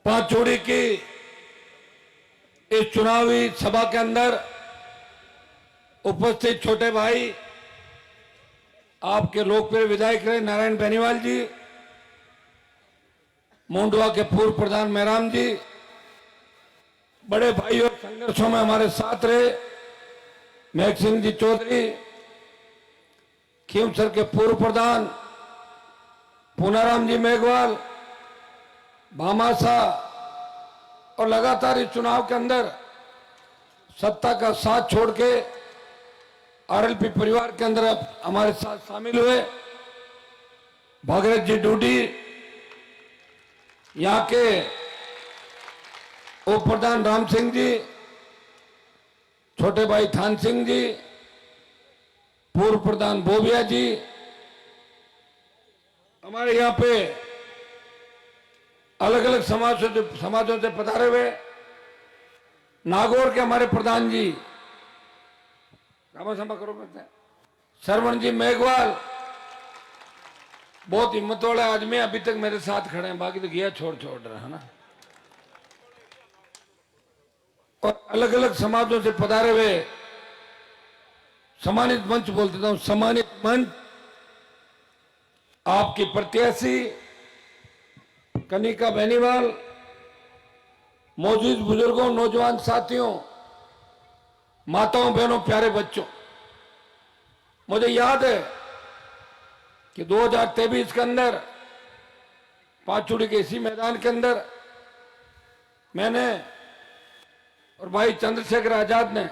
पांचोड़ी की इस चुनावी सभा के अंदर उपस्थित छोटे भाई, आपके लोकप्रिय विधायक रहे नारायण बेनीवाल जी, मोंडवा के पूर्व प्रधान मेहराम जी, बड़े भाई और संघर्षों में हमारे साथ रहे महक सिंह जी चौधरी, खींवसर के पूर्व प्रधान पूनाराम जी मेघवाल, भामाशाह, और लगातार इस चुनाव के अंदर सत्ता का साथ छोड़ के आरएलपी परिवार के अंदर अब हमारे साथ शामिल हुए भागीरथ जी डूडी, यहाँ के उप प्रधान राम सिंह जी, छोटे भाई थान सिंह जी, पूर्व प्रधान बोबिया जी, हमारे यहाँ पे अलग अलग समाजों से पधारे हुए नागौर के हमारे प्रधान जी, करो श्रवण जी मेघवाल, बहुत हिम्मत वाले आदमी, अभी तक मेरे साथ खड़े हैं, बाकी तो गया छोड़ रहा है ना। और अलग अलग समाजों से पधारे हुए सम्मानित मंच बोल देता हूं, सम्मानित मंच, आपकी प्रत्याशी कनिका बेनीवाल, मौजूद बुजुर्गों, नौजवान साथियों, माताओं, बहनों, प्यारे बच्चों, मुझे याद है कि 2023 के अंदर पांचोड़ी के इसी मैदान के अंदर मैंने और भाई चंद्रशेखर आजाद ने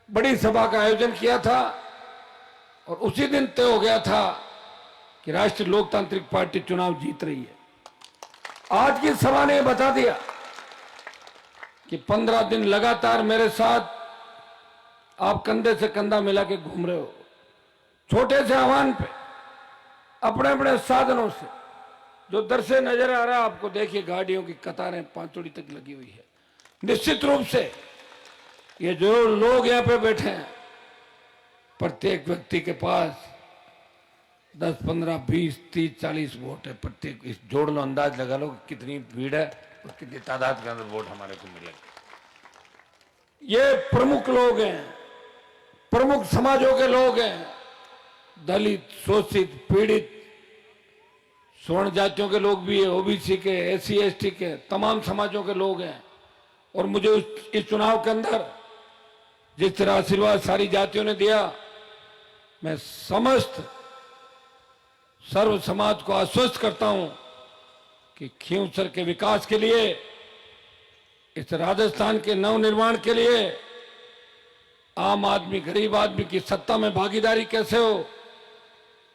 बड़ी सभा का आयोजन किया था और उसी दिन तय हो गया था कि राष्ट्रीय लोकतांत्रिक पार्टी चुनाव जीत रही है। आज की सभा ने बता दिया कि 15 दिन लगातार मेरे साथ आप कंधे से कंधा मिला के घूम रहे हो, छोटे से आह्वान पे, अपने अपने साधनों से, जो दर से नजर आ रहा है आपको, देखिए गाड़ियों की कतारें पांचोड़ी तक लगी हुई है। निश्चित रूप से ये जो लोग यहाँ पे बैठे हैं, प्रत्येक व्यक्ति के पास 10, 15, 20, 30, 40 वोट है प्रत्येक। इस जोड़ लो, अंदाज लगा लो कितनी भीड़ है और कितनी तादाद के अंदर वोट हमारे को मिलेगा। ये प्रमुख लोग हैं, प्रमुख समाजों के लोग हैं, दलित, शोषित, पीड़ित, स्वर्ण जातियों के लोग भी है, ओबीसी के, एससी एसटी के, तमाम समाजों के लोग हैं। और मुझे इस चुनाव के अंदर जिस तरह आशीर्वाद सारी जातियों ने दिया, मैं समस्त सर्व समाज को आश्वस्त करता हूं कि खींवसर के विकास के लिए, इस राजस्थान के नवनिर्माण के लिए आम आदमी, गरीब आदमी की सत्ता में भागीदारी कैसे हो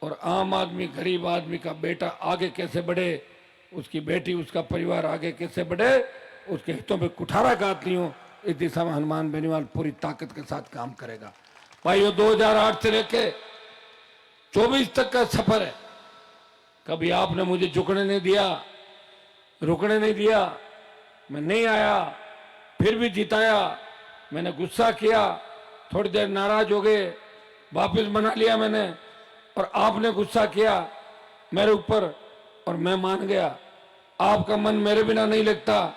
और आम आदमी, गरीब आदमी का बेटा आगे कैसे बढ़े, उसकी बेटी, उसका परिवार आगे कैसे बढ़े, उसके हितों पे कुठारा गाती हूं। इस दिशा में हनुमान बेनीवाल पूरी ताकत के साथ काम करेगा। भाइयों, 2008 से लेके 24 तक का सफर है। कभी आपने मुझे झुकने नहीं दिया, रुकने नहीं दिया, मैं नहीं आया, फिर भी जिताया। मैंने गुस्सा किया, थोड़ी देर नाराज हो गए, वापस मना लिया मैंने, और आपने गुस्सा किया मेरे ऊपर और मैं मान गया। आपका मन मेरे बिना नहीं लगता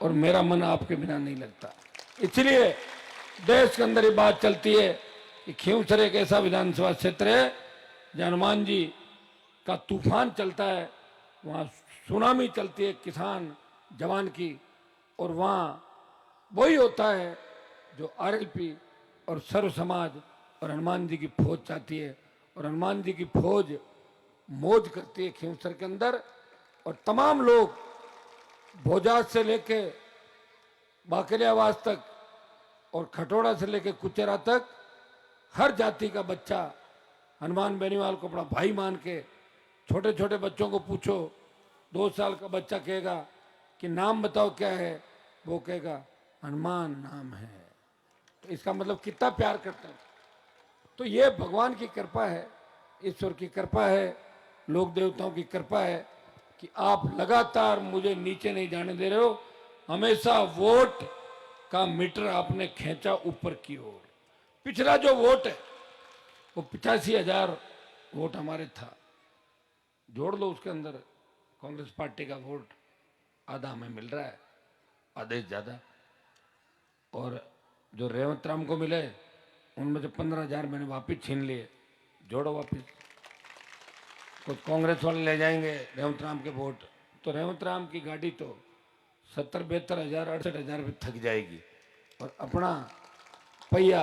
और मेरा मन आपके बिना नहीं लगता। इसलिए देश के अंदर ये बात चलती है कि खींवसर एक ऐसा विधानसभा क्षेत्र है जहां हनुमान जी का तूफान चलता है, वहां सुनामी चलती है किसान जवान की, और वहां वही होता है जो आरएलपी और सर्व समाज और हनुमान जी की फौज चाहती है। और हनुमान जी की फौज मौज करती है खींवसर के अंदर, और तमाम लोग भोजात से लेके बाकलियावास तक और खटोड़ा से लेके कुचेरा तक हर जाति का बच्चा हनुमान बेनीवाल को अपना भाई मान के, छोटे छोटे बच्चों को पूछो, 2 साल का बच्चा कहेगा कि नाम बताओ क्या है, वो कहेगा हनुमान नाम है। तो इसका मतलब कितना प्यार करता है। तो ये भगवान की कृपा है, ईश्वर की कृपा है, लोक देवताओं की कृपा है कि आप लगातार मुझे नीचे नहीं जाने दे रहे हो। हमेशा वोट का मीटर आपने खींचा ऊपर की ओर। पिछला जो वोट है वो 85,000 वोट हमारे था, जोड़ लो उसके अंदर कांग्रेस पार्टी का वोट आधा हमें मिल रहा है, आधे से ज्यादा। और जो रेवंत राम को मिले उनमें से 15,000 मैंने वापिस छीन लिए, जोड़ो वापिस। कुछ कांग्रेस वाले ले जाएंगे रेवंत राम के वोट, तो रेवंत राम की गाड़ी तो 70-72 हजार 68,000 में थक जाएगी और अपना पहिया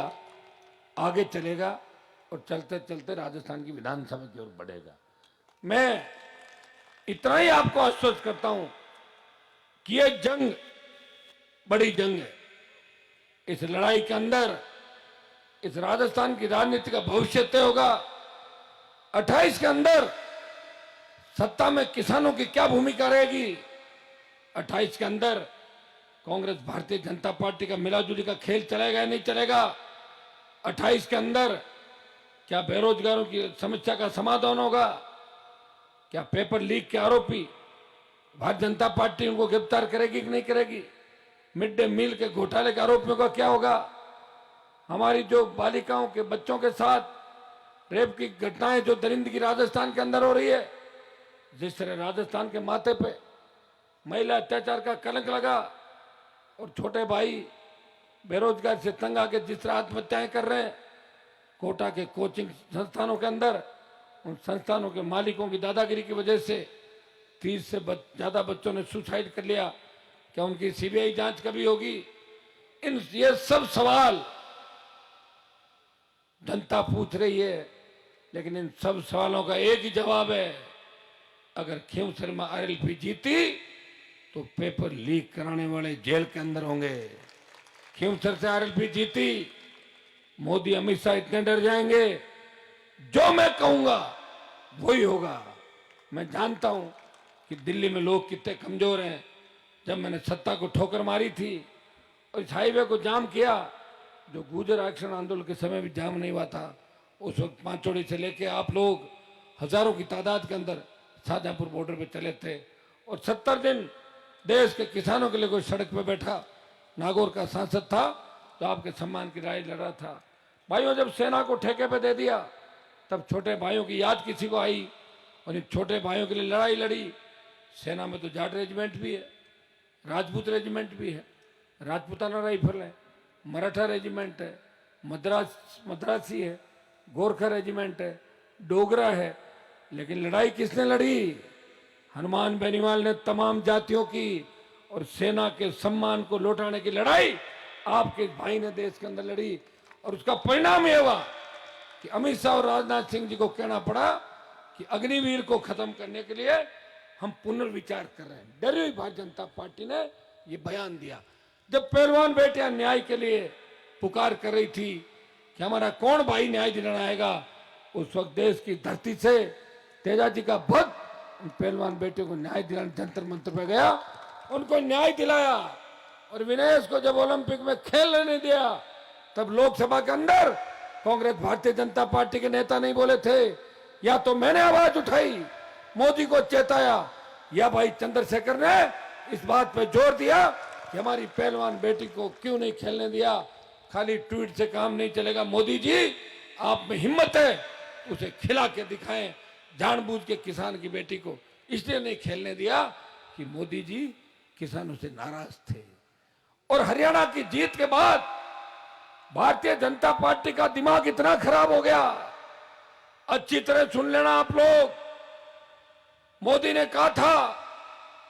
आगे चलेगा और चलते चलते राजस्थान की विधानसभा की ओर बढ़ेगा। मैं इतना ही आपको आश्वस्त करता हूं कि ये जंग बड़ी जंग है। इस लड़ाई के अंदर इस राजस्थान की राजनीति का भविष्य तय होगा। 28 के अंदर सत्ता में किसानों की क्या भूमिका रहेगी, 28 के अंदर कांग्रेस भारतीय जनता पार्टी का मिलाजुली का खेल चलेगा या नहीं चलेगा, 28 के अंदर क्या बेरोजगारों की समस्या का समाधान होगा, क्या पेपर लीक के आरोपी भारतीय जनता पार्टी उनको गिरफ्तार करेगी कि नहीं करेगी, मिड डे मील के घोटाले के आरोपियों का क्या होगा, हमारी जो बालिकाओं के बच्चों के साथ रेप की घटनाएं जो दरिंदगी राजस्थान के अंदर हो रही है, जिस तरह राजस्थान के माथे पे महिला अत्याचार का कलंक लगा और छोटे भाई बेरोजगार से तंग आके जिस तरह आत्महत्याएं कर रहे हैं, कोटा के कोचिंग संस्थानों के अंदर उन संस्थानों के मालिकों की दादागिरी की वजह से 30 से ज्यादा बच्चों ने सुसाइड कर लिया, क्या उनकी सीबीआई जांच कभी होगी? ये सब सवाल जनता पूछ रही है, लेकिन इन सब सवालों का एक ही जवाब है, अगर खींवसर में आरएलपी जीती तो पेपर लीक कराने वाले जेल के अंदर होंगे। खींवसर से आरएलपी जीती, मोदी अमित शाह इतने डर जाएंगे, जो मैं कहूंगा वही होगा। मैं जानता हूं कि दिल्ली में लोग कितने कमजोर हैं। जब मैंने सत्ता को ठोकर मारी थी और इस हाईवे को जाम किया, जो गुर्जर आरक्षण आंदोलन के समय भी जाम नहीं हुआ था, उस वक्त पांचोड़ी से लेके आप लोग हजारों की तादाद के अंदर शाहजहांपुर बॉर्डर पे चले थे और 70 दिन देश के किसानों के लिए कोई सड़क पे बैठा नागौर का सांसद था तो आपके सम्मान की लड़ाई लड़ रहा था। भाइयों, जब सेना को ठेके पे दे दिया तब छोटे भाइयों की याद किसी को आई और इन छोटे भाइयों के लिए लड़ाई लड़ी। सेना में तो जाट रेजिमेंट भी है, राजपूत रेजिमेंट भी है, राजपूताना राइफल है, मराठा रेजिमेंट है, मद्रासी है, गोरखा रेजिमेंट है, डोगरा है, लेकिन लड़ाई किसने लड़ी? हनुमान बेनीवाल ने तमाम जातियों की और सेना के सम्मान को लौटाने की लड़ाई आपके भाई ने देश के अंदर लड़ी और उसका परिणाम यह हुआ कि अमित शाह और राजनाथ सिंह जी को कहना पड़ा कि अग्निवीर को खत्म करने के लिए हम पुनर्विचार कर रहे हैं। डरी हुई भारतीय जनता पार्टी ने यह बयान दिया। जब पहलवान बेटियां न्याय के लिए पुकार कर रही थी कि हमारा कौन भाई न्याय दिलाने आएगा, उस वक्त देश की धरती से तेजाजी का भक्त उन पहलवान बेटियों को न्याय दिलाने जंतर मंत्र पे गया, उनको न्याय दिलाया। और विनेश को जब ओलंपिक में खेलने नहीं दिया तब लोकसभा के अंदर कांग्रेस भारतीय जनता पार्टी के नेता नहीं बोले थे, या तो मैंने आवाज उठाई, मोदी को चेताया, या भाई चंद्रशेखर ने इस बात पे जोर दिया कि हमारी पहलवान बेटी को क्यों नहीं खेलने दिया। खाली ट्वीट से काम नहीं चलेगा, मोदी जी आप में हिम्मत है उसे खिला के दिखाएं। जानबूझ के किसान की बेटी को इसलिए नहीं खेलने दिया कि मोदी जी किसानों से नाराज थे। और हरियाणा की जीत के बाद भारतीय जनता पार्टी का दिमाग इतना खराब हो गया, अच्छी तरह सुन लेना आप लोग। मोदी ने कहा था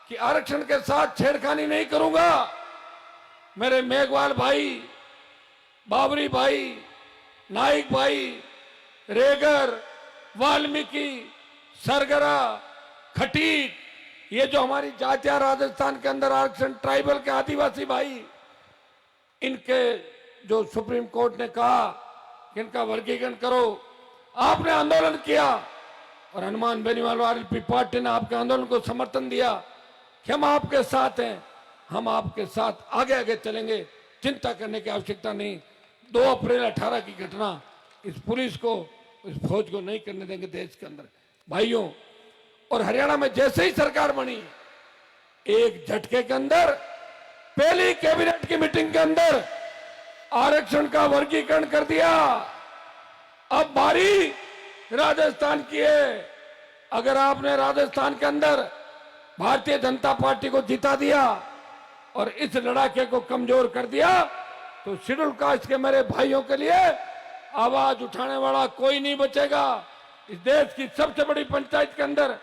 कि आरक्षण के साथ छेड़खानी नहीं करूंगा। मेरे मेघवाल भाई, बाबरी भाई, नाइक भाई, रेगर, वाल्मीकि, सरगरा, खटीक, ये जो हमारी जातियां राजस्थान के अंदर आरक्षण, ट्राइबल के आदिवासी भाई, इनके जो सुप्रीम कोर्ट ने कहा कि इनका वर्गीकरण करो, आपने आंदोलन किया और हनुमान बेनीवाल आरएलपी पार्टी ने आपके आंदोलन को समर्थन दिया कि हम आपके साथ हैं, हम आपके साथ आगे आगे चलेंगे, चिंता करने की आवश्यकता नहीं। 2 अप्रैल 18 की घटना इस पुलिस को, इस फौज को नहीं करने देंगे देश के अंदर भाइयों। और हरियाणा में जैसे ही सरकार बनी, एक झटके के अंदर पहली कैबिनेट की मीटिंग के अंदर आरक्षण का वर्गीकरण कर दिया। अब बारी राजस्थान की है। अगर आपने राजस्थान के अंदर भारतीय जनता पार्टी को जिता दिया और इस लड़ाके को कमजोर कर दिया, तो शेड्यूल कास्ट के मेरे भाइयों के लिए आवाज उठाने वाला कोई नहीं बचेगा। इस देश की सबसे बड़ी पंचायत के अंदर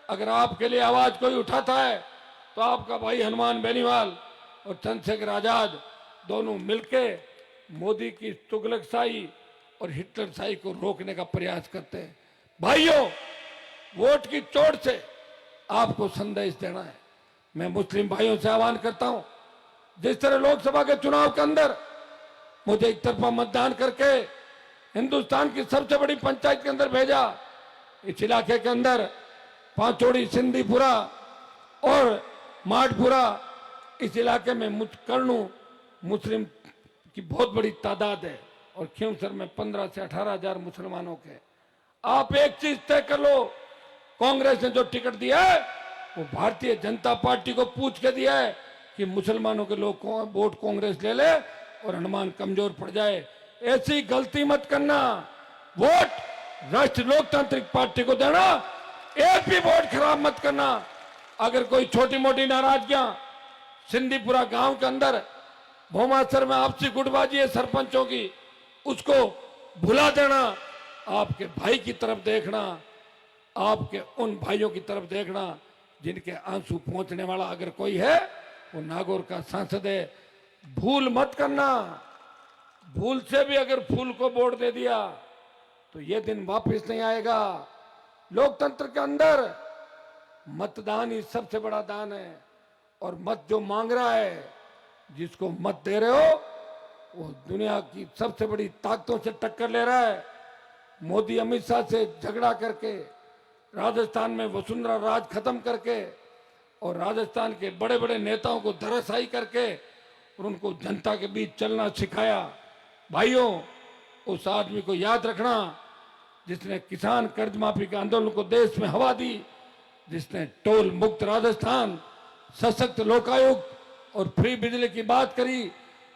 अगर आपके लिए आवाज कोई उठाता है तो आपका भाई हनुमान बेनीवाल और चंद्रशेखर आजाद दोनों मिलके मोदी की तुगलकशाही और हिटलरशाही को रोकने का प्रयास करते हैं। भाइयों, वोट की चोट से आपको संदेश देना है। मैं मुस्लिम भाइयों से आह्वान करता हूं, जिस तरह लोकसभा के चुनाव के अंदर मुझे एक तरफा मतदान करके हिंदुस्तान की सबसे बड़ी पंचायत के अंदर भेजा, इस इलाके के अंदर पांचोड़ी, सिंधीपुरा और माठपुरा, इस इलाके में कर्णू मुस्लिम की बहुत बड़ी तादाद है और खींवसर में 15 से 18 हजार मुसलमानों के। आप एक चीज तय कर लो, कांग्रेस ने जो टिकट दिया है वो भारतीय जनता पार्टी को पूछ के दिया है कि मुसलमानों के लोग वोट कांग्रेस ले ले और हनुमान कमजोर पड़ जाए। ऐसी गलती मत करना। वोट राष्ट्रीय लोकतांत्रिक पार्टी को देना, एक भी वोट खराब मत करना। अगर कोई छोटी मोटी नाराजगियां सिंधीपुरा गांव के अंदर भौमासर में आपसी गुटबाजी है सरपंचों की, उसको भुला देना। आपके भाई की तरफ देखना, आपके उन भाइयों की तरफ देखना जिनके आंसू पहुंचने वाला अगर कोई है वो नागौर का सांसद है। भूल मत करना। भूल से भी अगर फूल को वोट दे दिया तो ये दिन वापस नहीं आएगा। लोकतंत्र के अंदर मतदान ही सबसे बड़ा दान है और मत जो मांग रहा है, जिसको मत दे रहे हो, वो दुनिया की सबसे बड़ी ताकतों से टक्कर ले रहा है। मोदी अमित शाह से झगड़ा करके, राजस्थान में वसुंधरा राज खत्म करके और राजस्थान के बड़े बड़े नेताओं को धराशायी करके और उनको जनता के बीच चलना सिखाया। भाइयों, उस आदमी को याद रखना जिसने किसान कर्ज माफी के आंदोलन को देश में हवा दी, जिसने टोल मुक्त राजस्थान, सशक्त लोकायुक्त और फ्री बिजली की बात करी,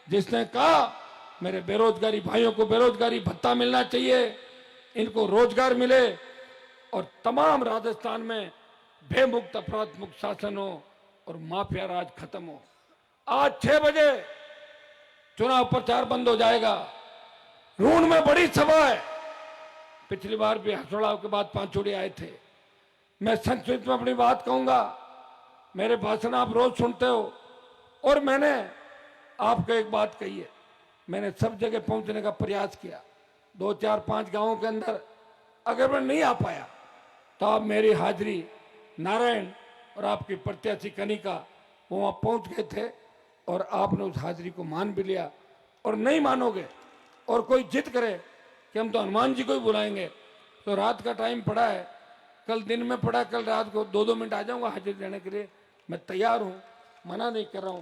जिसने कहा मेरे बेरोजगारी भाइयों को बेरोजगारी भत्ता मिलना चाहिए, इनको रोजगार मिले और तमाम राजस्थान में बेमुक्त अपराध मुक्त शासन हो और माफिया राज खत्म हो। आज 6 बजे चुनाव प्रचार बंद हो जाएगा। रूण में बड़ी सभा है। पिछली बार भी हसोड़ाव के बाद पांचोड़ी आए थे। मैं संक्षिप्त में अपनी बात कहूंगा। मेरे भाषण आप रोज सुनते हो और मैंने आपको एक बात कही है। मैंने सब जगह पहुंचने का प्रयास किया। 2, 4, 5 गांवों के अंदर अगर मैं नहीं आ पाया तो आप मेरी हाजिरी, नारायण और आपकी प्रत्याशी कनिका वो वहां पहुंच गए थे और आपने उस हाजिरी को मान भी लिया। और नहीं मानोगे और कोई जिद करे कि हम तो हनुमान जी को ही बुलाएंगे, तो रात का टाइम पड़ा है, कल दिन में पड़ा, कल रात को 2-2 मिनट आ जाऊंगा हाजिरी देने के लिए। मैं तैयार हूं, मना नहीं कर रहा हूं।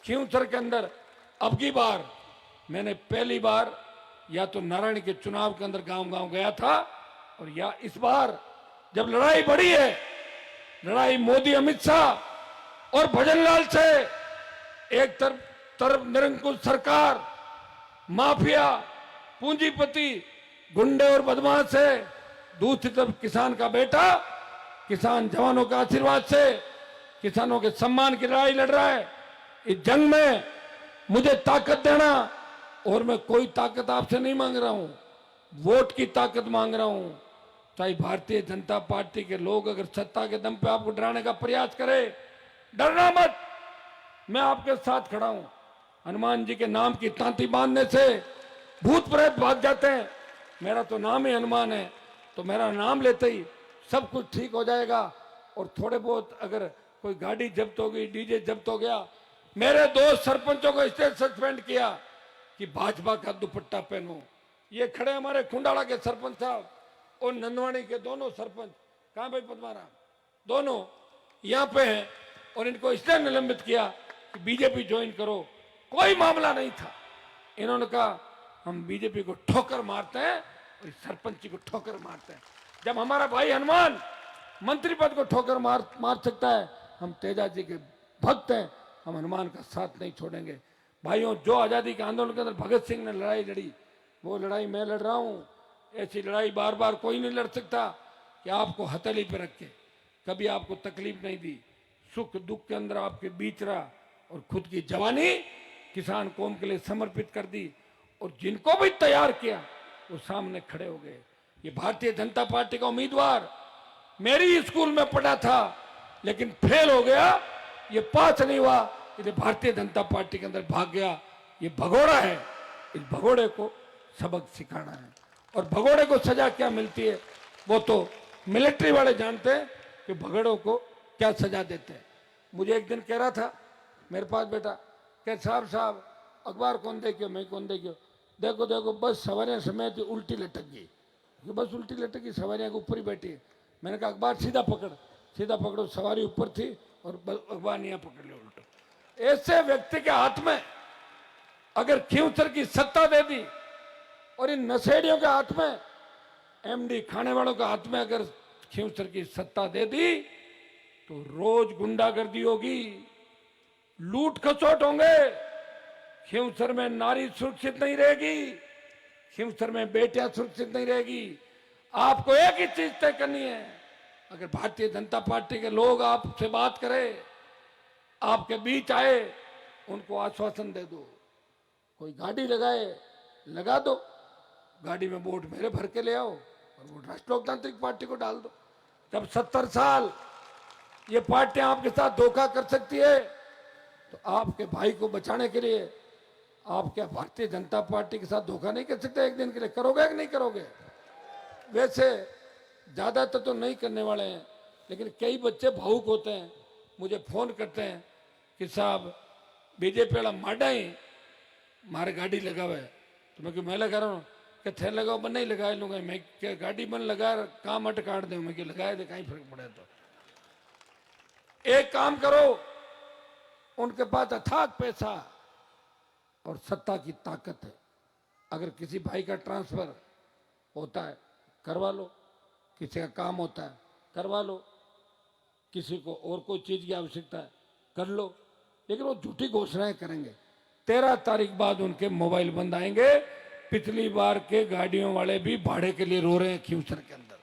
खींवसर के अंदर अब की बार मैंने पहली बार या तो नारायण के चुनाव के अंदर गांव-गांव गया था और या इस बार जब लड़ाई बढ़ी है, लड़ाई मोदी अमित शाह और भजनलाल से, एक तरफ निरंकुश सरकार, माफिया, पूंजीपति, गुंडे और बदमाश है, दूसरी तरफ किसान का बेटा किसान जवानों के आशीर्वाद से किसानों के सम्मान की लड़ाई लड़ रहा है। इस जंग में मुझे ताकत देना, और मैं कोई ताकत आपसे नहीं मांग रहा हूं, वोट की ताकत मांग रहा हूं। चाहे भारतीय जनता पार्टी के लोग अगर सत्ता के दम पे आपको डराने का प्रयास करे, डरना मत, मैं आपके साथ खड़ा हूं। हनुमान जी के नाम की तांती बांधने से भूत प्रेत भाग जाते हैं। मेरा तो नाम ही हनुमान है, तो मेरा नाम लेते ही सब कुछ ठीक हो जाएगा। और थोड़े बहुत अगर कोई गाड़ी जब्त हो गई, डीजे जब्त हो गया, मेरे 2 सरपंचों को इसलिए सस्पेंड किया कि भाजपा का दुपट्टा पहनो। ये खड़े हमारे खुंडाड़ा के सरपंच साहब और नंदवाड़ी के दोनों सरपंच, कहां भाई पद्माराम, दोनों यहां पे हैं, और इनको इसलिए निलंबित किया कि बीजेपी ज्वाइन करो। कोई मामला नहीं था। इन्होंने कहा हम बीजेपी को ठोकर मारते हैं और सरपंच को ठोकर मारते हैं। जब हमारा भाई हनुमान मंत्री पद को ठोकर मार सकता है, हम तेजा जी के भक्त हैं, हम हनुमान का साथ नहीं छोड़ेंगे। भाइयों, जो आजादी के आंदोलन के अंदर भगत सिंह ने लड़ाई लड़ी, वो लड़ाई मैं लड़ रहा हूं। ऐसी लड़ाई बार बार कोई नहीं लड़ सकता कि आपको हथेली पे रख के। कभी आपको तकलीफ नहीं दी, सुख दुख के अंदर आपके बीच रहा और खुद की जवानी किसान कौम के लिए समर्पित कर दी। और जिनको भी तैयार किया वो सामने खड़े हो गए। ये भारतीय जनता पार्टी का उम्मीदवार मेरी स्कूल में पढ़ा था लेकिन फेल हो गया, ये पास नहीं हुआ, ये भारतीय जनता पार्टी के अंदर भाग गया। ये भगोड़ा है, इस भगोड़े को सबक सिखाना है। और भगोड़े को सजा क्या मिलती है वो तो मिलिट्री वाले जानते हैं कि भगोड़ों को क्या सजा देते हैं। मुझे एक दिन कह रहा था मेरे पास बेटा, कह साहब अखबार कौन देखियो, मैं कौन देखियो, देखो देखो बस सवारियां समेत उल्टी लटक गई, बस उल्टी लटक गई, सवारियां ऊपर ही बैठी है। मैंने कहा अखबार सीधा पकड़ो, सवारी ऊपर थी और अखबार नहीं पकड़ लिया उल्टा। ऐसे व्यक्ति के हाथ में अगर खींवसर की सत्ता दे दी और इन नशेड़ियों के हाथ में, एमडी खाने वालों के हाथ में अगर खींवसर की सत्ता दे दी तो रोज गुंडागर्दी होगी, लूट खसोट होंगे। खींवसर में नारी सुरक्षित नहीं रहेगी, खींवसर में बेटियां सुरक्षित नहीं रहेगी। आपको एक ही चीज तय करनी है, अगर भारतीय जनता पार्टी के लोग आपसे बात करें, आपके बीच आए, उनको आश्वासन दे दो। कोई गाड़ी लगाए, लगा दो, गाड़ी में वोट मेरे भर के ले आओ और वोट राष्ट्र लोकतांत्रिक पार्टी को डाल दो। जब 70 साल ये पार्टियां आपके साथ धोखा कर सकती है तो आपके भाई को बचाने के लिए आप क्या भारतीय जनता पार्टी के साथ धोखा नहीं कर सकते? एक दिन के लिए करोगे कि नहीं करोगे? वैसे ज्यादातर तो नहीं करने वाले हैं, लेकिन कई बच्चे भावुक होते हैं, मुझे फोन करते हैं कि साहब बीजेपी वाला माडा ही मारे गाड़ी लगावे, तो मैं लगा रहा हूँ कि थे लगाओ, मैं नहीं लगाए लूंगा, मैं क्या गाड़ी बन लगा काम अट काट दे, मैं लगाए दे, कहीं फर्क पड़े। तो एक काम करो, उनके पास अथाक पैसा और सत्ता की ताकत है, अगर किसी भाई का ट्रांसफर होता है करवा लो, किसी का काम होता है करवा लो, किसी को और कोई चीज की आवश्यकता है कर लो, लेकिन वो झूठी घोषणाएं करेंगे। 13 तारीख बाद उनके मोबाइल बंद आएंगे। पिछली बार के गाड़ियों वाले भी भाड़े के लिए रो रहे हैं खींवसर के अंदर,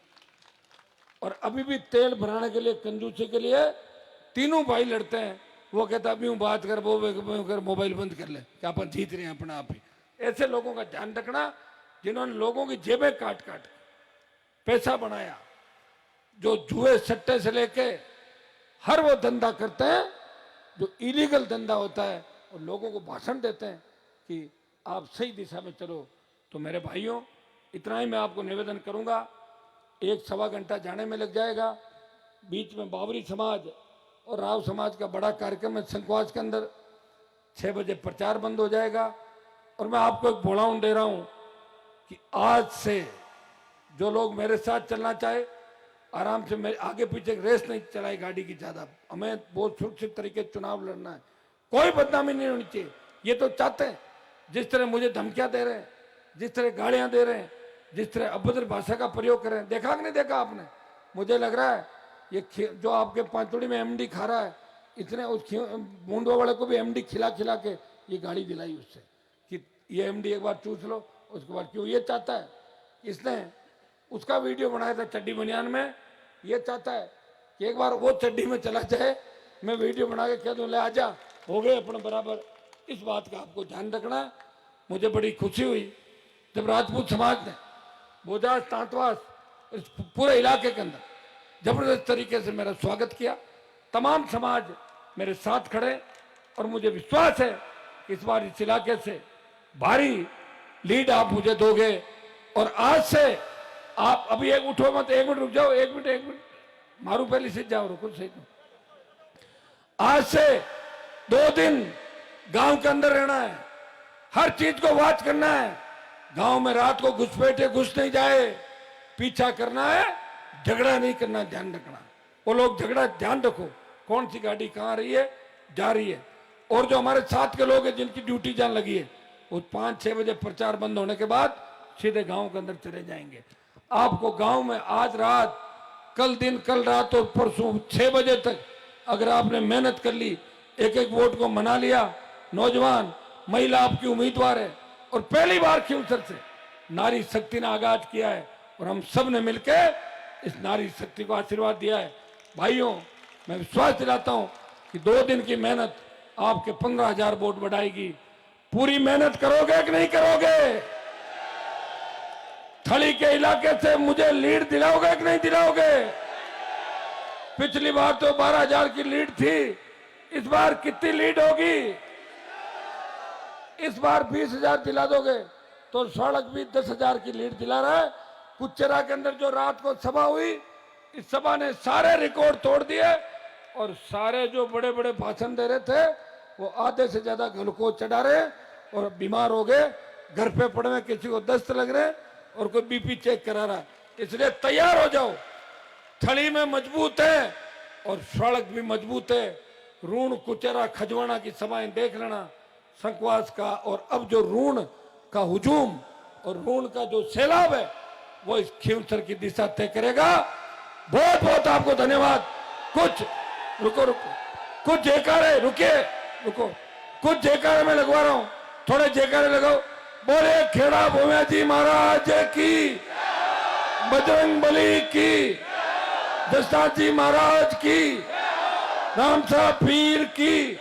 और अभी भी तेल भराने के लिए कंजूसी के लिए तीनों भाई लड़ते हैं। वो कहता अभी हूँ बात कर, वो कर, मोबाइल बंद कर ले, क्या अपन जीत रहे हैं अपना आप ही। ऐसे लोगों का ध्यान रखना जिन्होंने लोगों की जेबें काट काट पैसा बनाया, जो जुए सट्टे से लेके हर वो धंधा करते हैं जो इलीगल धंधा होता है, और लोगों को भाषण देते हैं कि आप सही दिशा में चलो। तो मेरे भाइयों, इतना ही मैं आपको निवेदन करूंगा। 1-1.25 घंटा जाने में लग जाएगा, बीच में बाबरी समाज और राव समाज का बड़ा कार्यक्रम है संकवास के अंदर। 6 बजे प्रचार बंद हो जाएगा। और मैं आपको एक बोलाऊं दे रहा हूं कि आज से जो लोग मेरे साथ चलना चाहे, आराम से मेरे आगे पीछे रेस नहीं चलाए गाड़ी की ज्यादा, हमें बहुत सुरक्षित तरीके से चुनाव लड़ना है, कोई बदनामी नहीं होनी चाहिए। ये तो चाहते हैं, जिस तरह मुझे धमकियां दे रहे हैं, जिस तरह गालियां दे रहे हैं, जिस तरह अभद्र भाषा का प्रयोग कर रहे हैं, देखा कि नहीं देखा आपने? मुझे लग रहा है ये जो आपके पांचोड़ी में एमडी खा रहा है, इतने उस बूंदो वाले को भी एमडी खिला खिला के ये गाड़ी दिलाई उससे कि ये एमडी एक बार चूस लो, उसके बाद क्यों ये चाहता है। इसने उसका वीडियो बनाया था चड्डी बनियान में, ये चाहता है कि एक बार वो चड्डी में चला जाए, मैं वीडियो बना के कह दूं ले आजा, हो गए अपने बराबर। इस बात का आपको ध्यान रखना है। मुझे बड़ी खुशी हुई जब राजपूत समाज ने बोजाज तांतवास इस पूरे इलाके के अंदर जबरदस्त तरीके से मेरा स्वागत किया। तमाम समाज मेरे साथ खड़े, और मुझे विश्वास है कि इस बार इस इलाके से भारी लीड आप मुझे दोगे। और आज से आप अभी एक उठो मत, 1 मिनट रुक जाओ, 1 मिनट मारू पहले से जाओ, रुको सही। आज से 2 दिन गांव के अंदर रहना है, हर चीज को वॉच करना है। गांव में रात को घुसपैठे घुस नहीं जाए, पीछा करना है, झगड़ा नहीं करना, ध्यान रखना। वो लोग झगड़ा ध्यान रखो, कौन सी गाड़ी कहां रही है, जा रही है। और जो हमारे साथ के लोग हैं जिनकी ड्यूटी जान लगी है, वो 5-6 बजे प्रचार बंद होने के बाद सीधे गांव के अंदर चले जाएंगे। आपको गांव में आज रात, कल दिन, कल रात और परसों 6 बजे तक अगर आपने मेहनत कर ली, एक एक वोट को मना लिया, नौजवान महिला आपकी उम्मीदवार है, और पहली बार खींवसर से नारी शक्ति ने आगाज किया है, और हम सब ने मिलकर इस नारी शक्ति को आशीर्वाद दिया है। भाइयों, मैं विश्वास दिलाता हूं कि 2 दिन की मेहनत आपके 15,000 वोट बढ़ाएगी। पूरी मेहनत करोगे कि नहीं करोगे? थली के इलाके से मुझे लीड दिलाओगे कि नहीं दिलाओगे? पिछली बार तो 12,000 की लीड थी, इस बार कितनी लीड होगी? इस बार 20,000 दिला दोगे तो सड़क भी 10,000 की लीड दिला रहा है। कुचेरा के अंदर जो रात को सभा हुई, इस सभा ने सारे रिकॉर्ड तोड़ दिए और सारे जो बड़े बड़े भाषण दे रहे थे वो आधे से ज्यादा ग्लूकोज चढ़ा रहे और बीमार हो गए, घर पे पड़े हुए, किसी को दस्त लग रहे और कोई बीपी चेक करा रहा। इसलिए तैयार हो जाओ, थली में मजबूत है और सड़क भी मजबूत है। रूण कुचेरा खजवाना की सभाएं देख लेना, संकवास का, और अब जो रूण का हुजूम और रूण का जो सैलाब है वो इस खींवसर की दिशा तय करेगा। बहुत बहुत आपको धन्यवाद। कुछ रुको, कुछ जयकारे, रुकिए, रुको, कुछ जयकारे मैं लगवा रहा हूं, थोड़े जयकारे लगाओ। बोले खेड़ा भूमिया जी महाराज की, बजरंग बली की, दशनाथ जी महाराज की, राम साहब पीर की।